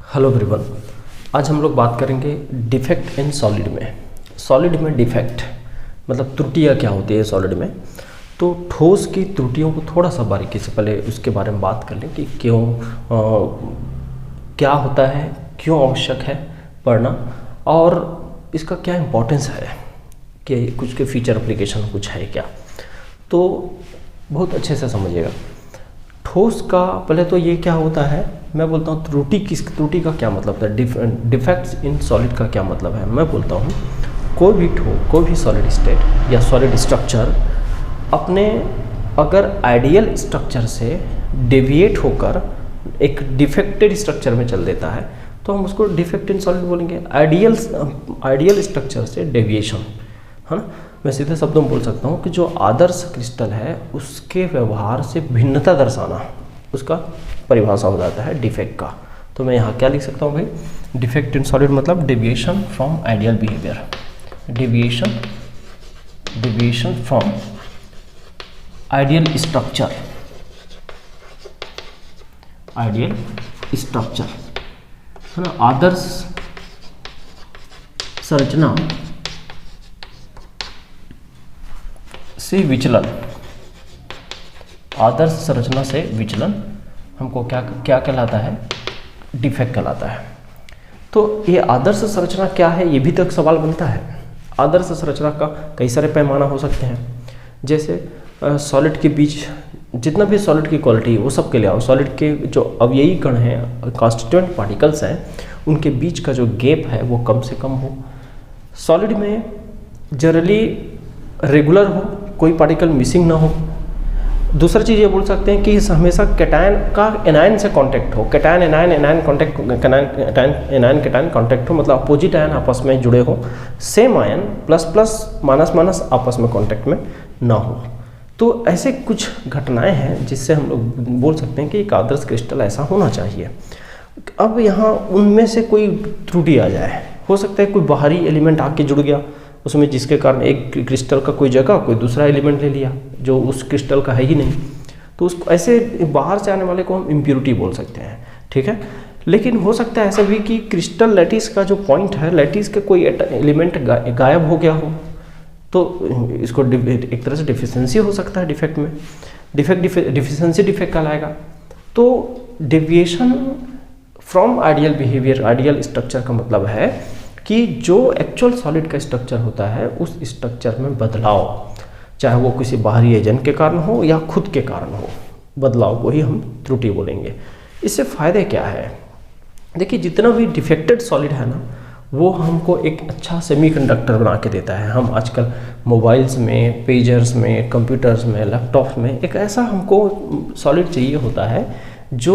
Hello everyone, आज हम लोग बात करेंगे डिफेक्ट इन सॉलिड में। सॉलिड में डिफेक्ट मतलब त्रुटियां क्या होती है सॉलिड में। तो ठोस की त्रुटियों को थोड़ा सा बारीकी से पहले उसके बारे में बात कर लें कि क्यों क्या होता है, क्यों आवश्यक है पढ़ना और इसका क्या इम्पोर्टेंस है, कि कुछ के फीचर एप्लीकेशन कुछ है क्या। तो बहुत अच्छे से समझिएगा। ठोस का पहले तो ये क्या होता है, मैं बोलता हूँ त्रुटि का क्या मतलब है, डिफेक्ट्स इन सॉलिड का क्या मतलब है। मैं बोलता हूँ कोई भी सॉलिड स्टेट या सॉलिड स्ट्रक्चर अपने अगर आइडियल स्ट्रक्चर से डेविएट होकर एक डिफेक्टेड स्ट्रक्चर में चल देता है तो हम उसको डिफेक्ट इन सॉलिड बोलेंगे। आइडियल स्ट्रक्चर से डेविएशन, है ना। मैं सीधे शब्दों में बोल सकता हूँ कि जो आदर्श क्रिस्टल है उसके व्यवहार से भिन्नता दर्शाना, उसका परिभाषा हो जाता है डिफेक्ट का। तो मैं यहाँ क्या लिख सकता हूँ भाई, डिफेक्ट इन सॉलिड मतलब deviation from ideal behaviour, deviation from ideal structure, है ना। आदर्श संरचना से विचलन, आदर्श संरचना से विचलन हमको क्या कहलाता है, डिफेक्ट कहलाता है। तो ये आदर्श संरचना क्या है, ये भी तक सवाल बनता है। आदर्श संरचना का कई सारे पैमाना हो सकते हैं, जैसे सॉलिड के बीच जितना भी सॉलिड की क्वालिटी है वो सब के लिए आओ। सॉलिड के जो अवयवी कण हैं, कॉन्स्टिट्यूएंट पार्टिकल्स हैं, उनके बीच का जो गैप है वो कम से कम हो। सॉलिड में जनरली रेगुलर हो, कोई पार्टिकल मिसिंग ना हो। दूसरा चीज़ ये बोल सकते हैं कि हमेशा कैटायन का एनायन से कांटेक्ट हो, कैटायन एनायन कांटेक्ट हो, मतलब अपोजिट आयन आपस में जुड़े हो, same ion plus plus minus minus आपस में कांटेक्ट में ना हो। तो ऐसे कुछ घटनाएं हैं जिससे हम लोग बोल सकते हैं कि एक आदर्श क्रिस्टल ऐसा होना चाहिए। अब यहाँ उनमें से कोई त्रुटि आ जाए, हो सकता है कोई बाहरी एलिमेंट आके जुड़ गया उसमें, जिसके कारण एक क्रिस्टल का कोई जगह कोई दूसरा एलिमेंट ले लिया जो उस क्रिस्टल का है ही नहीं, तो उसको ऐसे बाहर से आने वाले को हम इम्प्योरिटी बोल सकते हैं, ठीक है। लेकिन हो सकता है ऐसा भी कि क्रिस्टल लैटिस का जो पॉइंट है, लैटिस का कोई एलिमेंट गायब हो गया हो, तो इसको एक तरह से डिफिशिएंसी हो सकता है डिफेक्ट में, डिफिशिएंसी डिफेक्ट कहलाएगा। तो deviation from ideal behaviour, ideal structure का मतलब है कि जो एक्चुअल सॉलिड का स्ट्रक्चर होता है उस स्ट्रक्चर में बदलाव, चाहे वो किसी बाहरी एजेंट के कारण हो या खुद के कारण हो, बदलाव को ही हम त्रुटि बोलेंगे। इससे फ़ायदे क्या है, देखिए जितना भी डिफेक्टेड सॉलिड है ना वो हमको एक अच्छा सेमीकंडक्टर बना के देता है। हम आजकल मोबाइल्स में, पेजर्स में, कंप्यूटर्स में, लैपटॉप्स में एक ऐसा हमको सॉलिड चाहिए होता है जो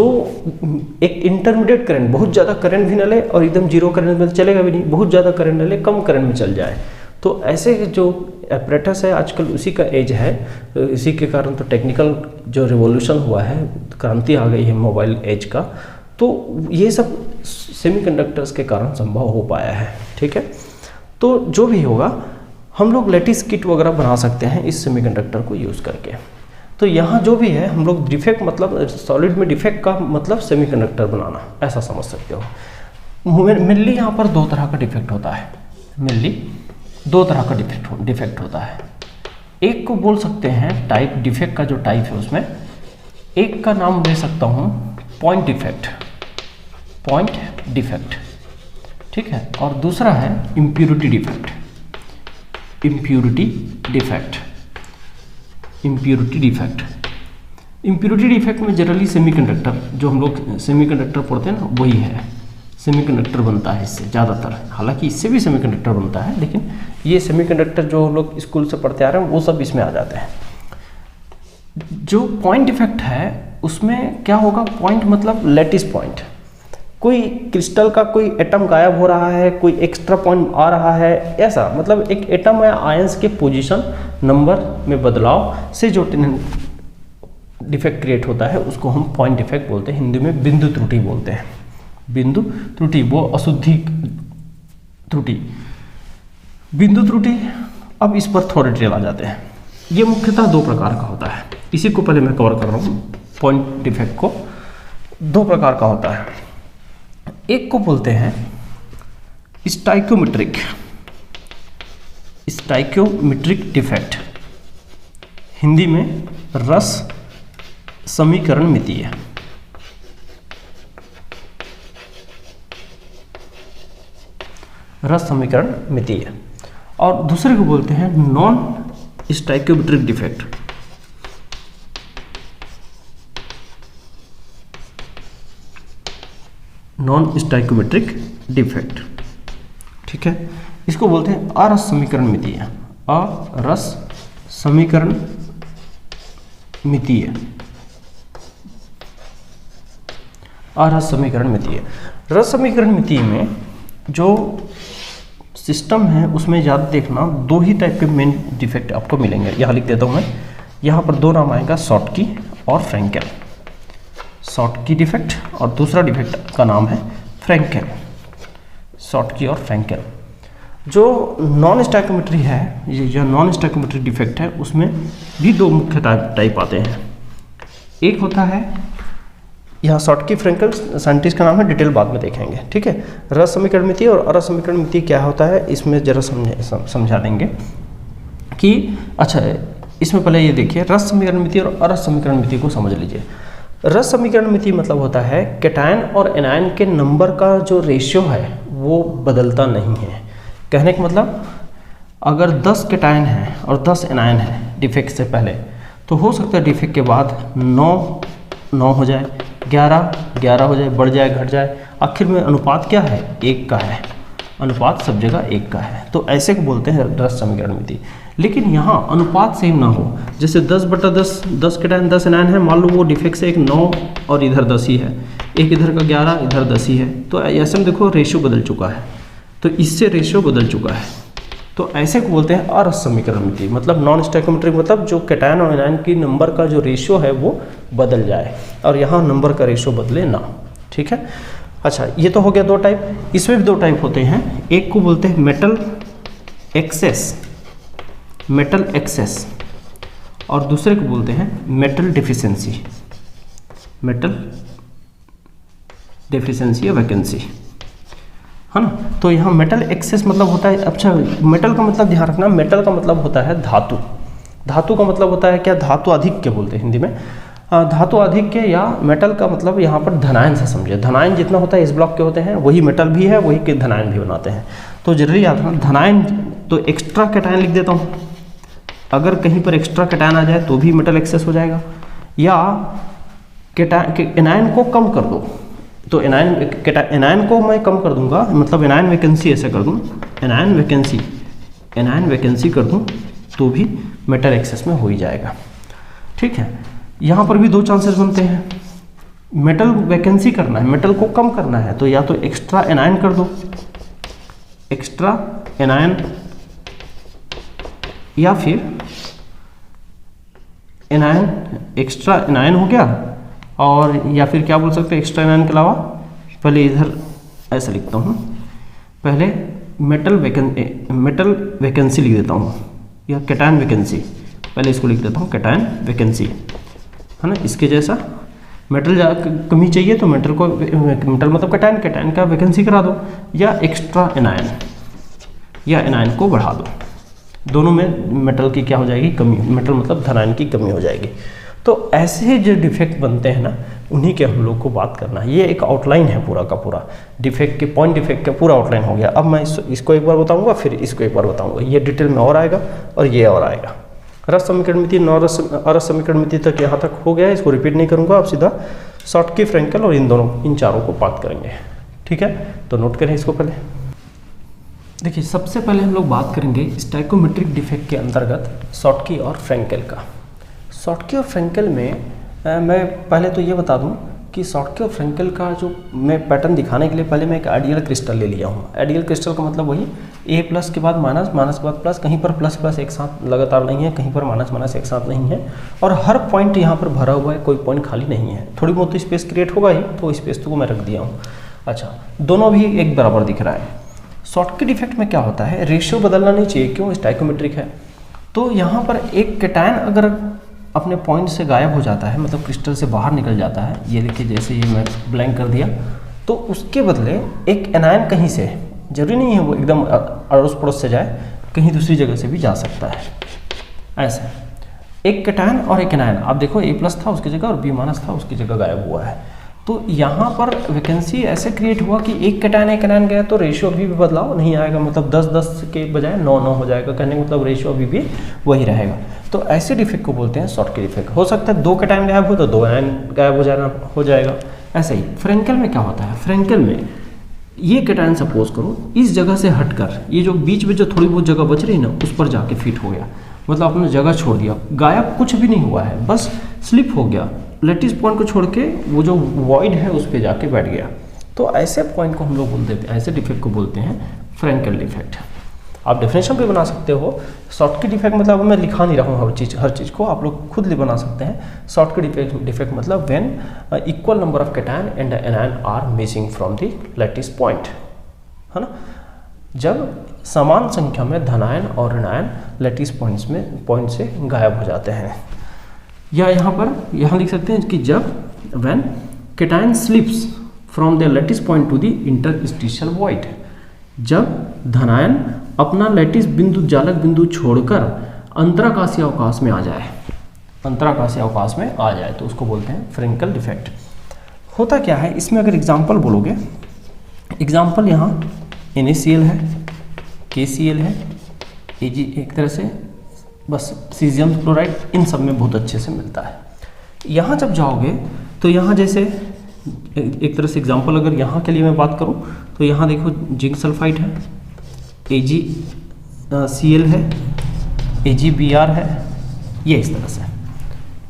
एक इंटरमीडिएट करंट, बहुत ज़्यादा करंट भी न ले और एकदम जीरो करंट में चलेगा भी नहीं, बहुत ज़्यादा करंट न ले, कम करंट में चल जाए। तो ऐसे जो एपरेटस है आजकल उसी का एज है, इसी के कारण तो टेक्निकल जो रिवॉल्यूशन हुआ है, क्रांति आ गई है मोबाइल एज का, तो ये सब सेमीकंडक्टर्स के कारण संभव हो पाया है, ठीक है। तो जो भी होगा हम लोग लैटिस किट वगैरह बना सकते हैं इस सेमीकंडक्टर को यूज़ करके। तो यहाँ जो भी है हम लोग डिफेक्ट मतलब सॉलिड में डिफेक्ट का मतलब सेमीकंडक्टर बनाना, ऐसा समझ सकते हो। मेनली यहाँ पर दो तरह का डिफेक्ट होता है, मेनली दो तरह का डिफेक्ट होता है। एक को बोल सकते हैं टाइप, डिफेक्ट का जो टाइप है उसमें एक का नाम ले सकता हूँ पॉइंट डिफेक्ट, ठीक है, और दूसरा है इम्प्योरिटी डिफेक्ट में जनरली सेमीकंडक्टर, जो हम लोग सेमीकंडक्टर पढ़ते हैं ना वही है, सेमीकंडक्टर बनता है इससे ज़्यादातर। हालांकि इससे भी सेमीकंडक्टर बनता है, लेकिन ये सेमीकंडक्टर जो हम लोग स्कूल से पढ़ते आ रहे हैं वो सब इसमें आ जाते हैं। जो पॉइंट डिफेक्ट है उसमें क्या होगा, पॉइंट मतलब लैटिस पॉइंट, कोई क्रिस्टल का कोई एटम गायब हो रहा है, कोई एक्स्ट्रा पॉइंट आ रहा है, ऐसा मतलब एक एटम या आयंस के पोजीशन नंबर में बदलाव से जो डिफेक्ट क्रिएट होता है उसको हम पॉइंट डिफेक्ट बोलते हैं। हिंदी में बिंदु त्रुटि बोलते हैं, बिंदु त्रुटि, वो अशुद्धि त्रुटि, बिंदु त्रुटि। अब इस पर थोड़े डिटेल आ जाते हैं। ये मुख्यतः दो प्रकार का होता है, इसी को पहले मैं कवर कर रहा हूँ। पॉइंट डिफेक्ट को दो प्रकार का होता है। एक को बोलते हैं स्टाइक्योमेट्रिक डिफेक्ट, हिंदी में रस समीकरण मितीय। रस समीकरण मितीय। और दूसरे को बोलते हैं non stoichiometric defect. Non stoichiometric defect, ठीक है। इसको बोलते हैं अरस समीकरण मितीय। अरस समीकरण मितीय। अरस समीकरण मितीय। रस समीकरण मितीय में जो सिस्टम है उसमें ज़्यादा देखना, दो ही टाइप के मेन डिफेक्ट आपको मिलेंगे। यहाँ लिख देता हूँ मैं, यहाँ पर दो नाम आएगा, शॉटकी और फ्रैंकेल। शॉटकी डिफेक्ट और दूसरा डिफेक्ट का नाम है फ्रैंकेल। शॉटकी और फ्रैंकेल। जो नॉन स्टाइक्योमेट्री है, ये जो नॉन स्टाइक्योमेट्री डिफेक्ट है, उसमें भी दो मुख्य टाइप आते हैं। एक होता है यहाँ शॉटकी फ्रैंकेल, साइंटिस्ट का नाम है, डिटेल बाद में देखेंगे, ठीक है। रस समीकरण मितीय और अरस समीकरण मितीय क्या होता है, इसमें जरा समझा देंगे कि अच्छा, इसमें पहले ये देखिए, रस समीकरण मितीय और अरस समीकरण मितीय को समझ लीजिए। रस समीकरण मितीय मतलब होता है कैटायन और एनायन के नंबर का जो रेशियो है वो बदलता नहीं है। कहने का मतलब, अगर 10 कैटायन है और 10 एनायन है डिफेक्ट से पहले, तो हो सकता है डिफेक्ट के बाद 9 हो जाए, 11 हो जाए, बढ़ जाए, घट जाए, आखिर में अनुपात क्या है, 1 का है। अनुपात सब जगह 1 का है, तो ऐसे को बोलते हैं रस समीकरण मितीय। लेकिन यहाँ अनुपात सेम ना हो, जैसे 10/10, 10 कैटायन 10 एनायन है, मान लो वो डिफेक्ट से एक 9 और इधर 10 ही है, एक इधर का 11 इधर 10 ही है, तो ऐसे में देखो रेशियो बदल चुका है, तो इससे रेशियो बदल चुका है, तो ऐसे को बोलते हैं अरस समीकरण मितीय। मतलब नॉन स्टाइक्योमेट्रिक मतलब जो कैटायन और एनायन की नंबर का जो रेशियो है वो बदल जाए, और यहाँ नंबर का रेशियो बदले ना, ठीक है। अच्छा, ये तो हो गया दो टाइप। इसमें भी दो टाइप होते हैं। एक को बोलते हैं मेटल एक्सेस, और दूसरे को बोलते हैं मेटल डेफिशिएंसी या वैकेंसी, है ना। तो यहाँ मेटल एक्सेस मतलब होता है, अच्छा मेटल का मतलब ध्यान रखना, मेटल का मतलब होता है धातु। धातु का मतलब होता है क्या, धातु अधिक्य बोलते हैं हिंदी में। धातु अधिक्य या मेटल का मतलब यहाँ पर धनायन से समझे। धनायन जितना होता है इस ब्लॉक के होते हैं, वही मेटल भी है, वही के धनायन भी बनाते हैं। तो जनरली याद रखना, धनायन तो एक्स्ट्रा कैटायन लिख देता हूँ, अगर कहीं पर एक्स्ट्रा कैटायन आ जाए तो भी मेटल एक्सेस हो जाएगा। या एनायन को कम कर दो, तो एनायन को मैं कम कर दूंगा, मतलब एनायन वैकेंसी ऐसे कर दूं, एनायन वैकेंसी कर दूं, तो भी मेटल एक्सेस में हो ही जाएगा, ठीक है। यहाँ पर भी दो चांसेस बनते हैं। मेटल वैकेंसी करना है, मेटल को कम करना है, तो या तो एक्स्ट्रा एनायन कर दो, एक्स्ट्रा एनायन, या फिर एनायन, एक्स्ट्रा एनायन हो गया, और या फिर क्या बोल सकते हैं एक्स्ट्रा एनायन के अलावा, पहले इधर ऐसा लिखता हूँ, पहले मेटल वैकेंसी लिख देता हूँ, या कैटायन वैकेंसी, पहले इसको लिख देता हूँ कैटायन वैकेंसी, है ना। इसके जैसा मेटल कमी चाहिए तो मेटल मतलब कैटायन का वैकेंसी करा दो, या एक्स्ट्रा एनायन, या एनायन को बढ़ा दो। दोनों में मेटल की क्या हो जाएगी, कमी। मेटल मतलब धनायन की कमी हो जाएगी। तो ऐसे जो डिफेक्ट बनते हैं ना, उन्हीं के हम लोग को बात करना है। ये एक आउटलाइन है पूरा का पूरा, डिफेक्ट के पॉइंट डिफेक्ट का पूरा आउटलाइन हो गया। अब मैं इसको एक बार बताऊंगा, फिर इसको एक बार बताऊंगा, ये डिटेल में और आएगा और ये और आएगा। रस समीकरण मितीय, अरस समीकरण मितीय तक यहाँ तक हो गया है, इसको रिपीट नहीं करूँगा। अब सीधा शॉटकी, फ्रैंकेल और इन चारों को बात करेंगे, ठीक है। तो नोट करें इसको पहले। देखिए, सबसे पहले हम लोग बात करेंगे स्टाइक्योमेट्रिक डिफेक्ट के अंतर्गत शॉटकी और फ्रैंकेल का। शॉटकी और फ्रैंकेल में मैं पहले तो ये बता दूं कि शॉटकी और फ्रैंकेल का जो मैं पैटर्न दिखाने के लिए पहले मैं एक आइडियल क्रिस्टल ले लिया हूँ। आइडियल क्रिस्टल का मतलब वही A+ के बाद माइनस, माइनस के बाद प्लस, कहीं पर प्लस प्लस एक साथ लगातार नहीं है, कहीं पर माइनस माइनस एक साथ नहीं है, और हर पॉइंट यहाँ पर भरा हुआ है, कोई पॉइंट खाली नहीं है। थोड़ी बहुत स्पेस क्रिएट होगा ही, तो स्पेस को मैं रख दिया हूँ। अच्छा, दोनों भी एक बराबर दिख रहा है। शॉटकी डिफेक्ट में क्या होता है, रेशियो बदलना नहीं चाहिए, क्यों, स्टाइक्योमेट्रिक है। तो यहाँ पर एक कैटायन अगर अपने पॉइंट से गायब हो जाता है, मतलब क्रिस्टल से बाहर निकल जाता है, ये देखिए जैसे ये मैं ब्लैंक कर दिया, तो उसके बदले एक एनायन कहीं से, जरूरी नहीं है वो एकदम अड़ोस पड़ोस से जाए, कहीं दूसरी जगह से भी जा सकता है। ऐसे एक कैटायन और एक एनायन, आप देखो A+ था उसकी जगह और B- था उसकी जगह गायब हुआ है। तो यहाँ पर वैकेंसी ऐसे क्रिएट हुआ कि एक कैटायन एक एनायन गया तो रेशियो अभी भी बदलाव नहीं आएगा, मतलब 10-10 के बजाय 9-9 हो जाएगा, कहने का मतलब रेशियो अभी भी वही रहेगा। तो ऐसे डिफेक्ट को बोलते हैं शॉर्टकट डिफेक्ट। हो सकता है 2 कैटायन गायब हो तो 2 एनायन गायब हो जाएगा। ऐसे ही फ्रेंकेल में क्या होता है, फ्रेंकेल में ये कैटायन सपोज करो इस जगह से हटकर ये जो बीच में जो थोड़ी बहुत जगह बच रही ना उस पर जाके फिट हो गया, मतलब आपने जगह छोड़ दिया, गायब कुछ भी नहीं हुआ है, बस स्लिप हो गया, लैटिस पॉइंट को छोड़ के वो जो वॉइड है उस पर जाके बैठ गया। तो ऐसे पॉइंट को हम लोग बोल देते हैं, ऐसे डिफेक्ट को बोलते हैं फ्रेंकेल डिफेक्ट। आप डेफिनेशन भी बना सकते हो। शॉर्टकट डिफेक्ट मतलब मैं लिखा नहीं रहा हूँ हर चीज़ को, आप लोग खुद भी बना सकते हैं। शॉर्टकट डिफेक्ट मतलब when equal number of cation and anion are missing from the lattice point, है ना, जब समान संख्या में धनायन और ऋणायन लैटिस पॉइंट से गायब हो जाते हैं। या यहाँ लिख सकते हैं कि जब when cation slips from the lattice point two the interstitial void, जब धनायन अपना लैटिस बिंदु जालक बिंदु छोड़कर अंतराकाशीय अवकाश में आ जाए, अंतराकाशीय अवकाश में आ जाए तो उसको बोलते हैं फ्रेंकेल डिफेक्ट। होता क्या है इसमें, अगर एग्जाम्पल बोलोगे, एग्जाम्पल यहाँ NaCl है, KCl है, Ag एक तरह से बस सीजियम क्लोराइड, इन सब में बहुत अच्छे से मिलता है। यहाँ जब जाओगे तो यहाँ जैसे एक तरह से एग्जांपल अगर यहाँ के लिए मैं बात करूँ तो यहाँ देखो जिंक सल्फाइड है, AgCl है, AgBr है, ये इस तरह से,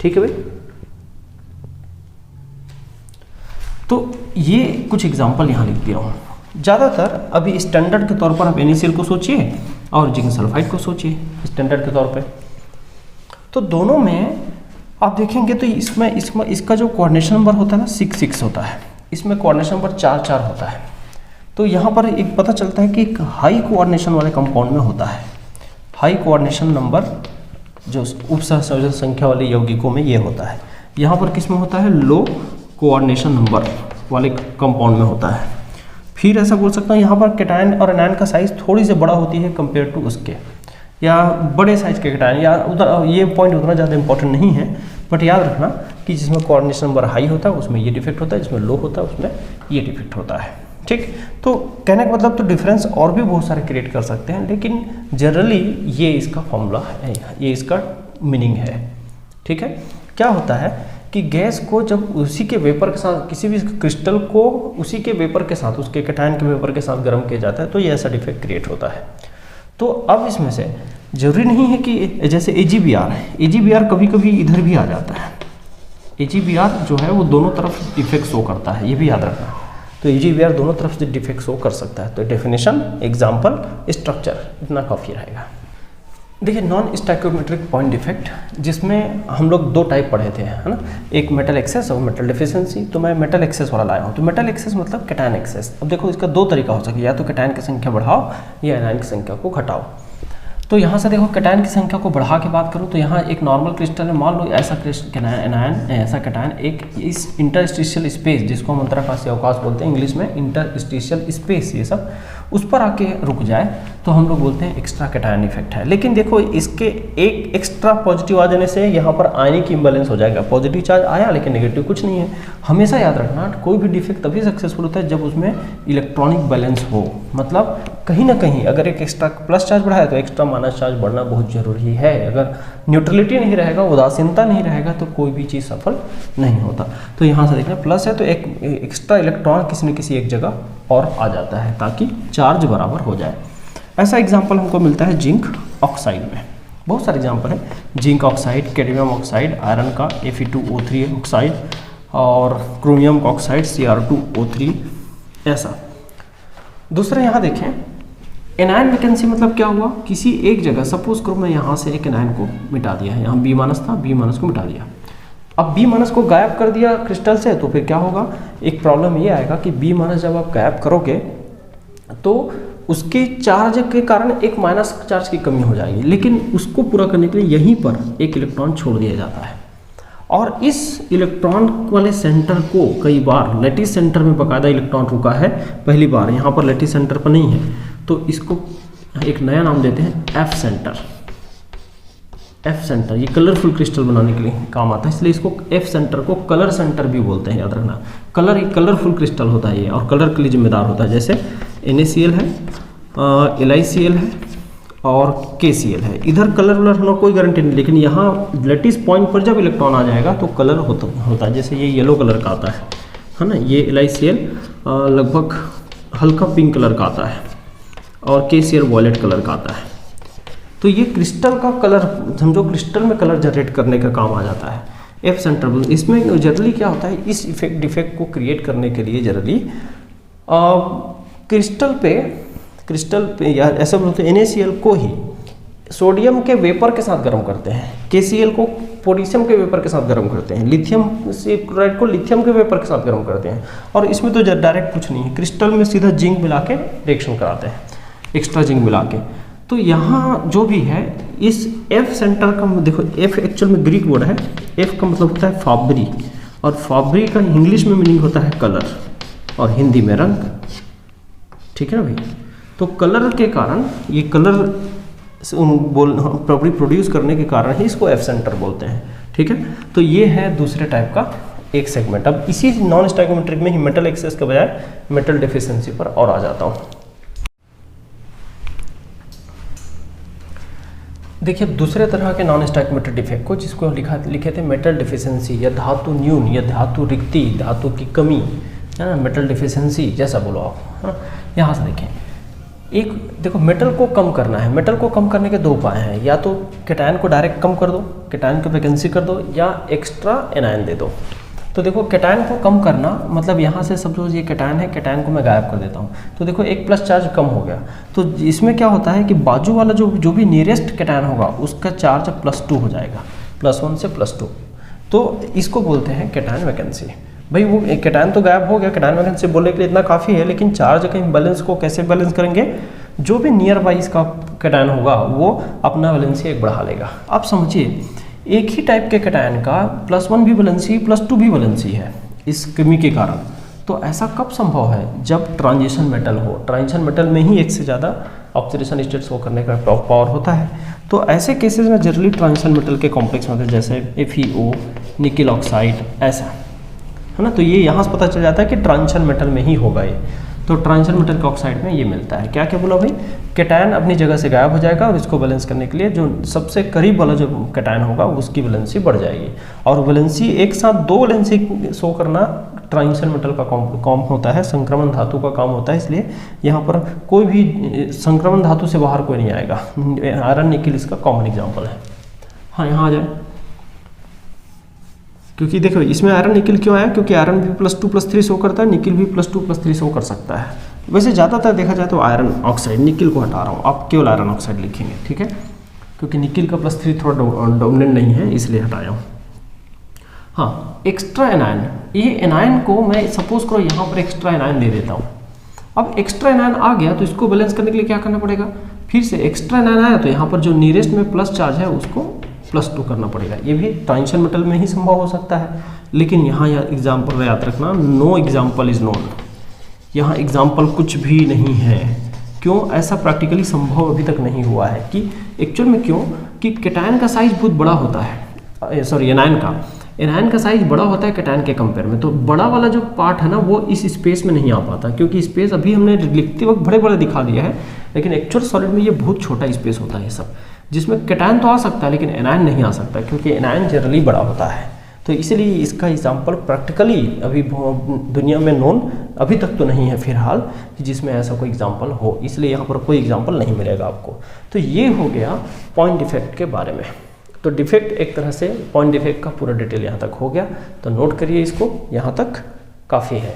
ठीक है भाई। तो ये कुछ एग्जांपल यहाँ लिख दिया हूँ। ज़्यादातर अभी स्टैंडर्ड के तौर पर आप NaCl को सोचिए और जिंक सल्फाइड को सोचिए स्टैंडर्ड के तौर पे। तो दोनों में आप देखेंगे तो इसमें इसका जो कोऑर्डिनेशन नंबर होता है ना 6-6 होता है, इसमें कोऑर्डिनेशन नंबर 4-4 होता है। तो यहाँ पर एक पता चलता है कि एक हाई कोऑर्डिनेशन वाले कंपाउंड में होता है, हाई कोऑर्डिनेशन नंबर जो उपसहसंयोजक संख्या वाले यौगिकों में ये होता है। यहाँ पर किस में होता है, लो कोऑर्डिनेशन नंबर वाले कंपाउंड में होता है। फिर ऐसा बोल सकता हूँ यहाँ पर कैटायन और एनायन का साइज थोड़ी सी बड़ा होती है कंपेयर टू उसके, या बड़े साइज के कैटायन, या उधर ये पॉइंट उतना ज़्यादा इंपॉर्टेंट नहीं है, बट याद रखना कि जिसमें कोऑर्डिनेशन नंबर हाई होता है उसमें ये डिफेक्ट होता है, जिसमें लो होता है उसमें ये डिफेक्ट होता है। ठीक, तो कहने का मतलब तो डिफरेंस और भी बहुत सारे क्रिएट कर सकते हैं, लेकिन जनरली ये इसका फॉर्मूला है, ये इसका मीनिंग है। ठीक है, क्या होता है कि गैस को जब उसी के वेपर के साथ, किसी भी क्रिस्टल को उसी के वेपर के साथ, उसके कैटायन के वेपर के साथ गर्म किया जाता है तो ये ऐसा डिफेक्ट क्रिएट होता है। तो अब इसमें से जरूरी नहीं है कि जैसे AgBr कभी कभी इधर भी आ जाता है। AgBr जो है वो दोनों तरफ डिफेक्ट शो करता है, ये भी याद रखना। तो AgBr दोनों तरफ से डिफेक्ट शो कर सकता है। तो डेफिनेशन, एग्जाम्पल, स्ट्रक्चर, इतना काफ़ी रहेगा। देखिए, नॉन स्टैक्योमेट्रिक पॉइंट डिफेक्ट, जिसमें हम लोग 2 टाइप पढ़े थे, है ना, एक मेटल एक्सेस और मेटल डिफिशिएंसी। तो मैं मेटल एक्सेस वाला लाया हूँ। तो मेटल एक्सेस मतलब कैटायन एक्सेस। अब देखो इसका 2 तरीका हो सके, या तो कैटायन की संख्या बढ़ाओ या एनायन की संख्या को घटाओ। तो यहाँ से देखो कैटायन की संख्या को बढ़ा के बात करूँ तो यहाँ एक नॉर्मल क्रिस्टल है, मान लो ऐसा कैटायन एक इस इंटरस्टिशियल स्पेस, जिसको हम अंतराकाशीय अवकाश बोलते हैं इंग्लिश में, इंटरस्टिशियल स्पेस, ये सब उस पर आके रुक जाए तो हम लोग बोलते हैं एक्स्ट्रा कैटायन इफेक्ट है। लेकिन देखो इसके एक एक्स्ट्रा पॉजिटिव आ जाने से यहाँ पर आयनिक इम्बैलेंस हो जाएगा। पॉजिटिव चार्ज आया लेकिन नेगेटिव कुछ नहीं है। हमेशा याद रखना, कोई भी डिफेक्ट तभी सक्सेसफुल होता है जब उसमें इलेक्ट्रॉनिक बैलेंस हो, मतलब कहीं ना कहीं अगर एक एक्स्ट्रा प्लस चार्ज बढ़ा है तो एक्स्ट्रा माइनस चार्ज बढ़ना बहुत जरूरी है। अगर न्यूट्रलिटी नहीं रहेगा, उदासीनता नहीं रहेगा तो कोई भी चीज़ सफल नहीं होता। तो यहाँ से देखना प्लस है तो एक एक्स्ट्रा इलेक्ट्रॉन किसी न किसी एक जगह और आ जाता है ताकि चार्ज बराबर हो जाए। ऐसा एग्जाम्पल हमको मिलता है जिंक ऑक्साइड में। बहुत सारे एग्जाम्पल हैं, zinc oxide, cadmium oxide, iron का Fe2O3 ऑक्साइड और क्रोमियम का ऑक्साइड Cr2O3। ऐसा दूसरा यहाँ देखें, एनायन वैकेंसी मतलब क्या हुआ, किसी एक जगह सपोज करो मैं यहाँ से एक एनायन को मिटा दिया है, यहाँ B- था, B- को मिटा दिया। अब B- को गायब कर दिया क्रिस्टल से तो फिर क्या होगा, एक प्रॉब्लम ये आएगा कि B- जब आप गायब करोगे तो उसके चार्ज के कारण एक माइनस चार्ज की कमी हो जाएगी, लेकिन उसको पूरा करने के लिए यहीं पर एक इलेक्ट्रॉन छोड़ दिया जाता है और इस इलेक्ट्रॉन वाले सेंटर को कई बार लैटिस सेंटर में बकायदा इलेक्ट्रॉन रुका है पहली बार, यहाँ पर लैटिस सेंटर पर नहीं है, तो इसको एक नया नाम देते हैं एफ सेंटर। एफ सेंटर ये कलरफुल क्रिस्टल बनाने के लिए काम आता है, इसलिए इसको एफ सेंटर को कलर सेंटर भी बोलते हैं, याद रखना। कलर एक कलरफुल क्रिस्टल होता है ये, और कलर के लिए जिम्मेदार होता है, जैसे NaCl है, LiCl है और KCl है। इधर कलर वलर होना कोई गारंटी नहीं, लेकिन यहाँ लैटिस पॉइंट पर जब इलेक्ट्रॉन आ जाएगा तो कलर होता है। जैसे ये येलो कलर का आता है ना, ये LiCl लगभग हल्का पिंक कलर का आता है और KCl वॉयलेट कलर का आता है। तो ये क्रिस्टल का कलर, समझो क्रिस्टल में कलर जनरेट करने का काम आ जाता है एफ सेंटर। इसमें जनरली क्या होता है, इस इफेक्ट डिफेक्ट को क्रिएट करने के लिए जनरली क्रिस्टल पे या ऐसा बोलते हैं NaCl को ही सोडियम के वेपर के साथ गर्म करते हैं, KCl को पोटेशियम के वेपर के साथ गर्म करते हैं, लिथियम से क्लोराइड को लिथियम के वेपर के साथ गर्म करते हैं। और इसमें तो डायरेक्ट कुछ नहीं है, क्रिस्टल में सीधा जिंक मिला के रिएक्शन कराते हैं, एक्स्ट्रा जिंक मिला के। तो यहाँ जो भी है इस एफ सेंटर का, देखो एफ एक्चुअल में ग्रीक वर्ड है, एफ का मतलब होता है फाब्री, और फाब्री का इंग्लिश में मीनिंग होता है कलर और हिंदी में रंग, ठीक है ना भाई। तो कलर के कारण, ये कलर प्रॉपर्टी प्रोड्यूस करने के कारण ही इसको एफ सेंटर बोलते हैं, ठीक है। तो ये है दूसरे टाइप का एक सेगमेंट। अब इसी नॉन स्टैइकोमेट्रिक में ही मेटल एक्सेस के बजाय मेटल डेफिशिएंसी पर और आ जाता हूँ। देखिए दूसरे तरह के नॉन स्टैइकोमेट्रिक डिफेक्ट को, जिसको लिखे थे मेटल डेफिशिएंसी या धातु न्यून या धातु रिक्ति, धातु की कमी, है ना, मेटल डेफिशिएंसी जैसा बोलो आप, है ना। यहाँ से देखें, एक देखो मेटल को कम करना है, मेटल को कम करने के दो उपाय हैं, या तो कैटायन को डायरेक्ट कम कर दो, कैटायन की वैकेंसी कर दो, या एक्स्ट्रा एनायन दे दो। तो देखो कैटायन को कम करना मतलब यहाँ से सपोज ये कैटायन है, कैटायन को मैं गायब कर देता हूँ, तो देखो एक प्लस चार्ज कम हो गया। तो इसमें क्या होता है कि बाजू वाला जो भी नियरेस्ट कैटायन होगा उसका चार्ज +2 हो जाएगा, +1 से +2। तो इसको बोलते हैं कैटायन वैकेंसी। भाई वो कैटायन तो गायब हो गया, कैटायन वैकेंसी बोलने के लिए इतना काफ़ी है, लेकिन चार्ज का बैलेंस को कैसे बैलेंस करेंगे, जो भी नियर बाई इसका कैटायन होगा वो अपना वैलेंसी एक बढ़ा लेगा। आप समझिए एक ही टाइप के कैटायन का +1 भी वैलेंसी +2 भी वैलेंसी है इस कमी के कारण। तो ऐसा कब संभव है, जब ट्रांजिशन मेटल हो। ट्रांजिशन मेटल में ही एक से ज़्यादा ऑक्सीडेशन स्टेट शो करने का पावर होता है। तो ऐसे केसेस में जनरली ट्रांजिशन मेटल के कॉम्प्लेक्स होते हैं, जैसे FeO, निकल ऑक्साइड, ऐसा, है ना। तो ये यहाँ से पता चल जाता है कि ट्रांजिशन मेटल में ही होगा ये। तो ट्रांजिशन मेटल के ऑक्साइड में ये मिलता है। क्या क्या बोला भाई, कैटायन अपनी जगह से गायब हो जाएगा और इसको बैलेंस करने के लिए जो सबसे करीब वाला जो कैटायन होगा उसकी वैलेंसी बढ़ जाएगी। और वैलेंसी एक साथ 2 वैलेंसी शो करना ट्रांजिशन मेटल का काम होता है, संक्रमण धातु का काम होता है। इसलिए यहाँ पर कोई भी संक्रमण धातु से बाहर कोई नहीं आएगा। आयरन निकल इसका कॉमन एग्जाम्पल है। हाँ यहाँ आ जाए, क्योंकि देखो इसमें आयरन निकल क्यों आया, क्योंकि आयरन भी +2 +3 शो करता है, निकल भी +2 +3 शो कर सकता है। वैसे ज़्यादातर देखा जाए तो आयरन ऑक्साइड, निकल को हटा रहा हूँ, आप केवल आयरन ऑक्साइड लिखेंगे, ठीक है, क्योंकि निकल का +3 थोड़ा डोमिनेंट नहीं है इसलिए हटाया हूँ। हाँ, एक्स्ट्रा एनायन, ये एनायन को मैं सपोज करो यहाँ पर एक्स्ट्रा एनायन दे देता हूँ। अब एक्स्ट्रा एनायन आ गया तो इसको बैलेंस करने के लिए क्या करना पड़ेगा, फिर से एक्स्ट्रा एनायन आया तो यहाँ पर जो नियरेस्ट में प्लस चार्ज है उसको +2 करना पड़ेगा। ये भी ट्रांजिशन मेटल में ही संभव हो सकता है, लेकिन यहाँ एग्जाम्पल याद रखना, नो एग्जाम्पल इज नोन। यहाँ एग्जाम्पल कुछ भी नहीं है। क्यों, ऐसा प्रैक्टिकली संभव अभी तक नहीं हुआ है कि एक्चुअल में, क्यों कि कैटायन का साइज बहुत बड़ा होता है, सॉरी एनायन का साइज बड़ा होता है कैटायन के कंपेयर में। तो बड़ा वाला जो पार्ट है ना वो इस स्पेस में नहीं आ पाता, क्योंकि स्पेस अभी हमने लिखते वक्त बड़े बड़े दिखा दिया है, लेकिन एक्चुअल सॉलिड में ये बहुत छोटा स्पेस होता है सब, जिसमें कैटायन तो आ सकता है लेकिन एनायन नहीं आ सकता, क्योंकि एनायन जनरली बड़ा होता है। तो इसलिए इसका एग्जाम्पल प्रैक्टिकली अभी दुनिया में नोन अभी तक तो नहीं है फिलहाल कि जिसमें ऐसा कोई एग्जाम्पल हो, इसलिए यहाँ पर कोई एग्जाम्पल नहीं मिलेगा आपको। तो ये हो गया पॉइंट डिफेक्ट के बारे में। तो डिफेक्ट एक तरह से पॉइंट डिफेक्ट का पूरा डिटेल यहाँ तक हो गया, तो नोट करिए इसको, यहाँ तक काफ़ी है।